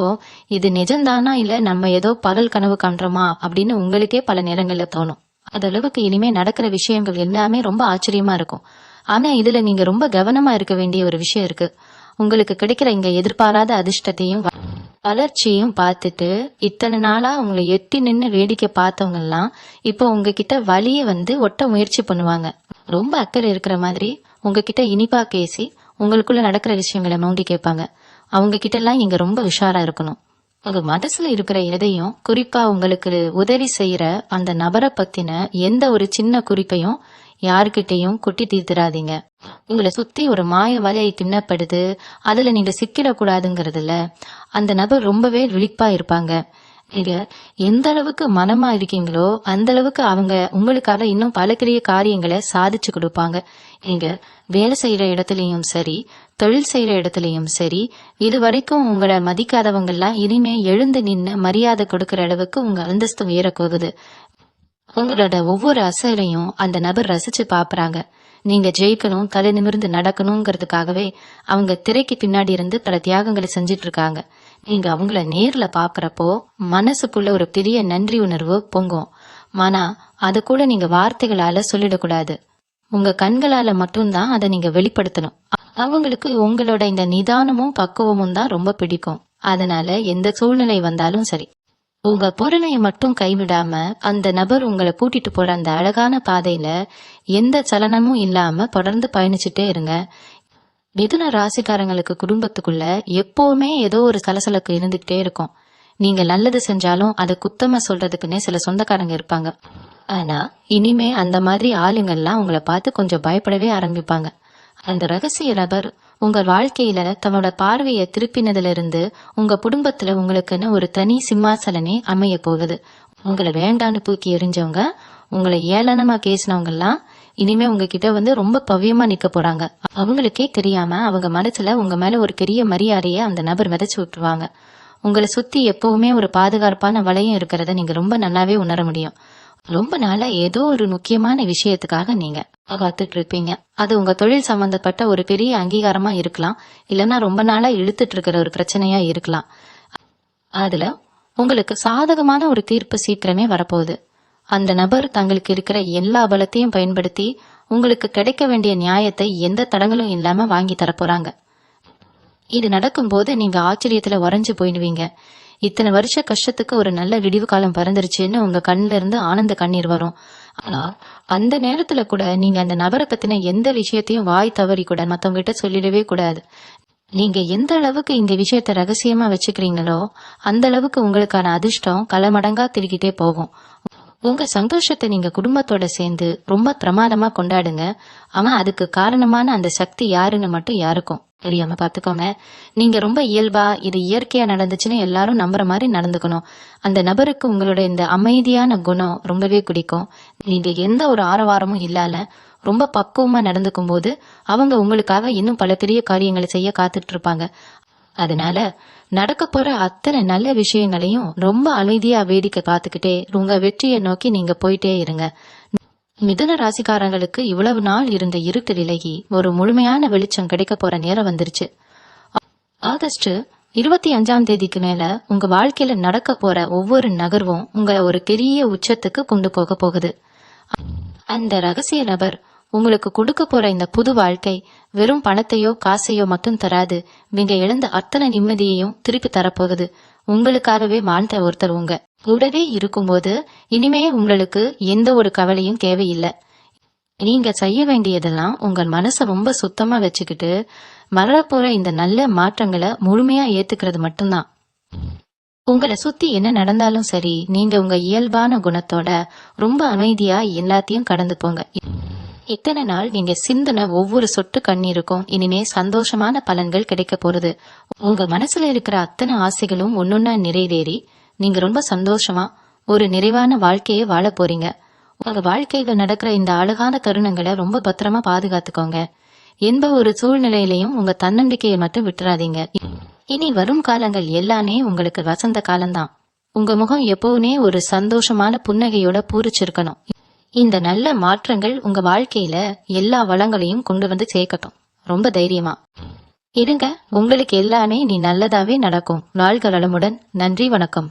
இது நிஜம்தானா இல்ல நம்ம ஏதோ பகல் கனவு காண்றோமா அப்படின்னு உங்களுக்கே பல நேரங்கள்ல தோணும். அதளவுக்கு இனிமே நடக்கிற விஷயங்கள் எல்லாமே ரொம்ப ஆச்சரியமா இருக்கும். ஆனா இதுல நீங்க ரொம்ப கவனமா இருக்க வேண்டிய ஒரு விஷயம் இருக்கு. உங்களுக்கு கிடைக்கிற இங்க எதிர்பாராத அதிர்ஷ்டத்தையும் வளர்ச்சியும் பார்த்துட்டு இத்தனை நாளா உங்களை எட்டி நின்று வேடிக்கை பார்த்தவங்க எல்லாம் இப்போ உங்ககிட்ட வலிய ஒட்ட முயற்சி பண்ணுவாங்க. ரொம்ப அக்கறை இருக்கிற மாதிரி உங்ககிட்ட இனிப்பா பேசி உங்களுக்குள்ள நடக்கிற விஷயங்களை நோண்டி கேட்பாங்க. அவங்க கிட்ட எல்லாம் நீங்க ரொம்ப உஷாரா இருக்கணும். உங்க மனசுல இருக்கிற எதையும், குறிப்பா உங்களுக்கு உதவி செய்யற அந்த நபரை பத்தின எந்த ஒரு சின்ன குறிப்பையும் யாருக்கிட்டையும் கொட்டி தீர்த்துறாதீங்க. உங்களை சுத்தி ஒரு மாய வலையை தின்னப்படுது, அதுல நீங்க சிக்கிடக்கூடாதுங்கிறதுல அந்த நபர் ரொம்பவே விழிப்பா இருப்பாங்க. நீங்க எந்த அளவுக்கு மனமா இருக்கீங்களோ அந்த அளவுக்கு அவங்க உங்களுக்காக இன்னும் பல பெரிய காரியங்களை சாதிச்சு கொடுப்பாங்க. நீங்க வேலை செய்யற இடத்துலயும் சரி, தொழில் செய்யற இடத்துலயும் சரி, இது வரைக்கும் உங்களை மதிக்காதவங்க எல்லாம் இனிமே எழுந்து நின்று மரியாதை கொடுக்கற அளவுக்கு உங்க அந்தஸ்து உயரப்போகுது. உங்களோட ஒவ்வொரு அசைலையும் அந்த நபர் ரசிச்சு பாக்குறாங்க. நீங்க ஜெயிக்கணும், தலை நிமிர்ந்து நடக்கணுங்கிறதுக்காகவே அவங்க திரைக்கு பின்னாடி இருந்து பல தியாகங்களை செஞ்சிட்டு இருக்காங்க. நீங்க அவங்கள நேர்ல பாக்குறப்போ மனசுக்குள்ள ஒரு பெரிய நன்றி உணர்வு பொங்கும். ஆனா அது கூட நீங்க வார்த்தைகளால சொல்லிடக்கூடாது. உங்க கண்களால மட்டும்தான் அதை நீங்க வெளிப்படுத்தணும். அவங்களுக்கு உங்களோட இந்த நிதானமும் பக்குவமும் தான் ரொம்ப பிடிக்கும். அதனால எந்த சூழ்நிலை வந்தாலும் சரி, உங்க பொருளையை மட்டும் கைவிடாம அந்த நபர் உங்களை கூட்டிட்டு போற அந்த அழகான பாதையில எந்த சலனமும் இல்லாம தொடர்ந்து பயணிச்சுட்டே இருங்க. மிதுன ராசிக்காரங்களுக்கு குடும்பத்துக்குள்ள எப்பவுமே ஏதோ ஒரு சலசலக்கு இருந்துகிட்டே இருக்கும். நீங்க நல்லது செஞ்சாலும் அதை குத்தமா சொல்றதுக்குன்னே சில சொந்தக்காரங்க இருப்பாங்க. ஆனா இனிமே அந்த மாதிரி ஆளுங்கள்லாம் உங்களை பார்த்து கொஞ்சம் பயப்படவே ஆரம்பிப்பாங்க. அந்த ரகசிய நபர் உங்க வாழ்க்கையில தன்னோட பார்வையை திருப்பினதுல இருந்து உங்க குடும்பத்துல உங்களுக்குன்னு ஒரு தனி சிம்மாசனமே அமைய போகுது. உங்களை வேண்டான்னு தூக்கி எறிஞ்சவங்க, உங்களை ஏளனமா பேசினவங்க எல்லாம் இனிமே உங்ககிட்ட ரொம்ப பவ்யமா நிக்க போறாங்க. அவங்களுக்கே தெரியாம அவங்க மனசுல உங்க மேல ஒரு பெரிய மரியாதைய அந்த நபர் விதைச்சு விட்டுருவாங்க. உங்களை சுத்தி எப்பவுமே ஒரு பாதுகாப்பான வளையம் இருக்கிறத நீங்க ரொம்ப நல்லாவே உணர முடியும். ரொம்ப நாளா ஏதோ ஒரு முக்கியமான விஷயத்துக்காக நீங்க காத்துட்டு இருப்பீங்க. அது உங்க தொழில் சம்பந்தப்பட்ட ஒரு பெரிய அங்கீகாரமா இருக்கலாம், இல்லைன்னா ரொம்ப நாளா இழுத்துட்டு இருக்கிற ஒரு பிரச்சனையா இருக்கலாம். அதுல உங்களுக்கு சாதகமான ஒரு தீர்ப்பு சீக்கிரமே வரப்போகுது. அந்த நபர் தங்களுக்கு இருக்கிற எல்லா பலத்தையும் பயன்படுத்தி உங்களுக்கு கிடைக்க வேண்டிய நியாயத்தை எந்த தடங்களும் இல்லாம வாங்கி தரப்போறாங்க. இது நடக்கும் போது நீங்க ஆச்சரியத்துல உறைஞ்சு போயிடுவீங்க. இத்தனை வருஷ கஷ்டத்துக்கு ஒரு நல்ல விடிவு காலம் பிறந்துருச்சுன்னு உங்க கண்ணுல இருந்து ஆனந்த கண்ணீர் வரும். ஆனா அந்த நேரத்துல கூட நீங்க அந்த நபரை பத்தின எந்த விஷயத்தையும் வாய் தவறி கூட மத்தவங்க கிட்ட சொல்லிடவே கூடாது. நீங்க எந்த அளவுக்கு இந்த விஷயத்த ரகசியமா வச்சுக்கிறீங்களோ அந்த அளவுக்கு உங்களுக்கான அதிர்ஷ்டம் பல மடங்கா திருக்கிட்டே போகும். உங்க சந்தோஷத்தை நீங்க குடும்பத்தோட சேர்ந்து ரொம்ப பிரமாதமா கொண்டாடுங்க. ஆனா அதுக்கு காரணமான அந்த சக்தி யாருன்னு மட்டும் யாருக்கும் தெரியாம பாத்துக்கோங்க. நீங்க ரொம்ப இயல்பா இது இயற்கையா நடந்துச்சுன்னு எல்லாரும் நம்புற மாதிரி நடந்துக்கணும். அந்த நபருக்கு உங்களோட இந்த அமைதியான குணம் ரொம்பவே பிடிக்கும். நீங்க எந்த ஒரு ஆரவாரமும் இல்லால ரொம்ப பக்குவமா நடந்துக்கும் போது அவங்க உங்களுக்காக இன்னும் பல பெரிய காரியங்களை செய்ய காத்துட்டு இருப்பாங்க. அதனால நடக்க போற அத்தனை நல்ல விஷயங்களையும் ரொம்ப அமைதியா வேடிக்கை பார்த்துக்கிட்டே உங்க வெற்றியை நோக்கி நீங்க போயிட்டே இருங்க. மிதுன ராசிக்காரங்களுக்கு இவ்வளவு நாள் இருந்த இருட்டு விலகி ஒரு முழுமையான வெளிச்சம் கிடைக்க போற நேரம் வந்துருச்சு. ஆகஸ்ட் 25 மேல உங்க வாழ்க்கையில நடக்க போற ஒவ்வொரு நகர்வும் உங்களை ஒரு பெரிய உச்சத்துக்கு கொண்டு போக போகுது. அந்த ரகசிய நபர் உங்களுக்கு கொடுக்க போற இந்த புது வாழ்க்கை வெறும் பணத்தையோ காசையோ மட்டும் தராது. நீங்க இழந்த அத்தனை நிம்மதியையும் திருப்பி தரப்போகுது. உங்களுக்காகவே வாழ்ந்த ஒருத்தர் உங்க கூடவே இருக்கும்போது இனிமே உங்களுக்கு எந்த ஒரு கவலையும் தேவையில்லை. நீங்க செய்ய வேண்டியதெல்லாம் உங்கள் மனசை ரொம்ப சுத்தமா வச்சுக்கிட்டு வரப்போற இந்த நல்ல மாற்றங்களை முழுமையா ஏத்துக்கிறது மட்டும்தான். உங்களை சுத்தி என்ன நடந்தாலும் சரி, நீங்க உங்க இயல்பான குணத்தோட ரொம்ப அமைதியா எல்லாத்தையும் கடந்து போங்க. இத்தனை நாள் நீங்க சிந்தின ஒவ்வொரு சொட்டு கண்ணீருக்கும் இனிமே சந்தோஷமான பலன்கள் கிடைக்க போறது. உங்க மனசுல இருக்கிற அத்தனை ஆசைகளும் ஒன்னொன்னா நிறைவேறி நீங்க ரொம்ப சந்தோஷமா ஒரு நிறைவான வாழ்க்கையை வாழ போறீங்க. உங்க வாழ்க்கையில நடக்கிற இந்த அழகான தருணங்களை ரொம்ப பத்திரமா பாதுகாத்துக்கோங்க. எந்த ஒரு சூழ்நிலையிலையும் உங்க தன்னம்பிக்கையை மட்டும் விட்டுறாதீங்க. இனி வரும் காலங்கள் எல்லாமே உங்களுக்கு வசந்த காலம்தான். உங்க முகம் எப்பவுமே ஒரு சந்தோஷமான புன்னகையோட பூரிச்சிருக்கணும். இந்த நல்ல மாற்றங்கள் உங்க வாழ்க்கையில எல்லா வளங்களையும் கொண்டு வந்து சேர்க்கட்டும். ரொம்ப தைரியமா இருங்க. உங்களுக்கு எல்லாமே நீ நல்லதாவே நடக்கும். வாழ்க வளமுடன். நன்றி, வணக்கம்.